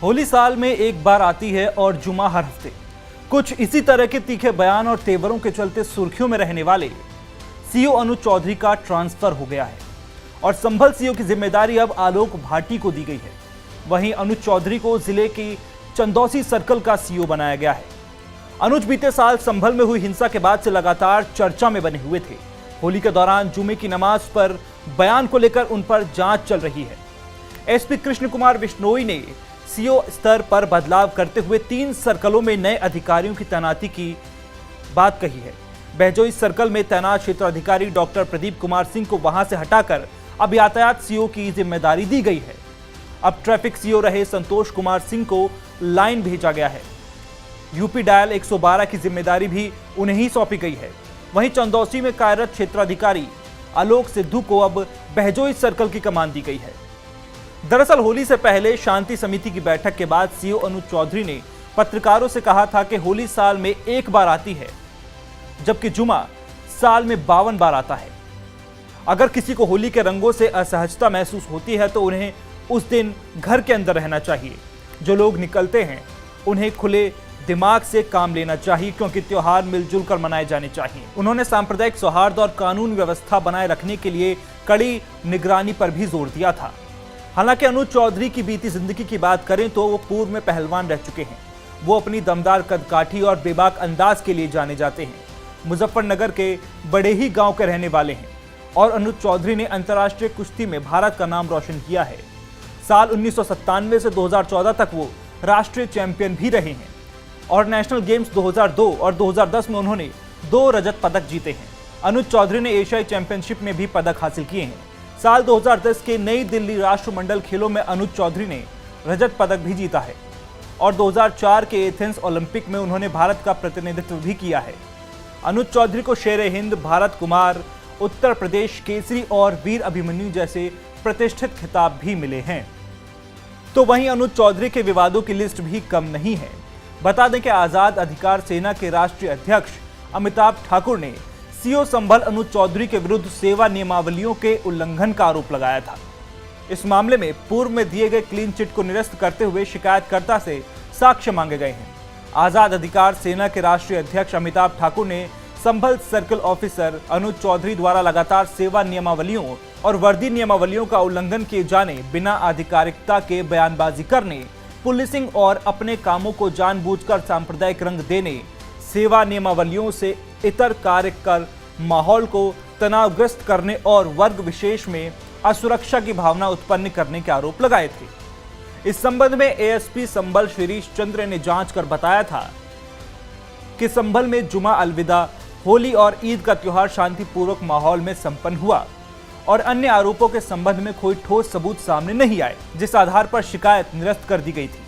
होली साल में एक बार आती है और जुमा हर हफ्ते। कुछ इसी तरह के तीखे बयान और तेवरों के चलते सुर्खियों में रहने वाले सीओ अनुज चौधरी का ट्रांसफर हो गया है और संभल सीओ की जिम्मेदारी अब आलोक भाटी को दी गई है। वहीं अनुज चौधरी को जिले की चंदौसी सर्कल का सीओ बनाया गया है। अनुज बीते साल संभल में हुई हिंसा के बाद से लगातार चर्चा में बने हुए थे। होली के दौरान जुमे की नमाज पर बयान को लेकर उन पर जांच चल रही है। एसपी कृष्ण कुमार बिश्नोई ने सीओ स्तर पर बदलाव करते हुए 3 सर्कलों में नए अधिकारियों की तैनाती की बात कही है। बहजोई सर्कल में तैनात क्षेत्र अधिकारी डॉक्टर प्रदीप कुमार सिंह को वहां से हटाकर अब यातायात सीओ की जिम्मेदारी दी गई है। अब ट्रैफिक सीओ रहे संतोष कुमार सिंह को लाइन भेजा गया है। यूपी डायल 112 की जिम्मेदारी भी उन्हें ही सौंपी गई है। वहीं चंदौसी में कार्यरत क्षेत्राधिकारी आलोक सिद्धू को अब बहजोई सर्कल की कमान दी गई है। दरअसल होली से पहले शांति समिति की बैठक के बाद सीओ अनुज चौधरी ने पत्रकारों से कहा था कि होली साल में एक बार आती है, जबकि जुमा साल में 52 बार आता है। अगर किसी को होली के रंगों से असहजता महसूस होती है तो उन्हें उस दिन घर के अंदर रहना चाहिए। जो लोग निकलते हैं उन्हें खुले दिमाग से काम लेना चाहिए, क्योंकि त्योहार मिलजुल कर मनाए जाने चाहिए। उन्होंने सांप्रदायिक सौहार्द और कानून व्यवस्था बनाए रखने के लिए कड़ी निगरानी पर भी जोर दिया था। हालांकि अनुज चौधरी की बीती जिंदगी की बात करें तो वो पूर्व में पहलवान रह चुके हैं। वो अपनी दमदार कदकाठी और बेबाक अंदाज के लिए जाने जाते हैं। मुजफ्फरनगर के बड़े ही गांव के रहने वाले हैं और अनुज चौधरी ने अंतर्राष्ट्रीय कुश्ती में भारत का नाम रोशन किया है। साल 1997 से 2014 तक वो राष्ट्रीय चैंपियन भी रहे हैं और नेशनल गेम्स 2002 और 2010 में उन्होंने 2 रजत पदक जीते हैं। अनुज चौधरी ने एशियाई चैंपियनशिप में भी पदक हासिल किए हैं। साल 2010 के नई दिल्ली राष्ट्रमंडल खेलों में अनुज चौधरी ने रजत पदक भी जीता है और 2004 के एथेंस ओलंपिक में उन्होंने भारत का प्रतिनिधित्व भी किया है। अनुज चौधरी को शेर हिंद, भारत कुमार, उत्तर प्रदेश केसरी और वीर अभिमन्यु जैसे प्रतिष्ठित खिताब भी मिले हैं। तो वहीं अनुज चौधरी के विवादों की लिस्ट भी कम नहीं है। बता दें कि आजाद अधिकार सेना के राष्ट्रीय अध्यक्ष अमिताभ ठाकुर ने सीओ संभल अनुज चौधरी के विरुद्ध सेवा नियमावलियों के उल्लंघन का आरोप लगाया था। इस मामले में पूर्व में दिए गए क्लीन चिट को निरस्त करते हुए शिकायतकर्ता से साक्ष्य मांगे गए हैं। आजाद अधिकार सेना के राष्ट्रीय अध्यक्ष अमिताभ ठाकुर ने संभल सर्कल ऑफिसर अनुज चौधरी द्वारा लगातार सेवा नियमावलियों और वर्दी नियमावलियों का उल्लंघन किए जाने, बिना आधिकारिकता के बयानबाजी करने, पुलिसिंग और अपने कामों को जानबूझकर सांप्रदायिक रंग देने, सेवा नियमावलियों से इतर कार्य कर माहौल को तनावग्रस्त करने और वर्ग विशेष में असुरक्षा की भावना उत्पन्न करने के आरोप लगाए थे। इस संबंध में एएसपी संभल शिरीष चंद्र ने जांच कर बताया था कि संभल में जुमा, अलविदा, होली और ईद का त्योहार शांतिपूर्वक माहौल में संपन्न हुआ और अन्य आरोपों के संबंध में कोई ठोस सबूत सामने नहीं आए, जिस आधार पर शिकायत निरस्त कर दी गई थी।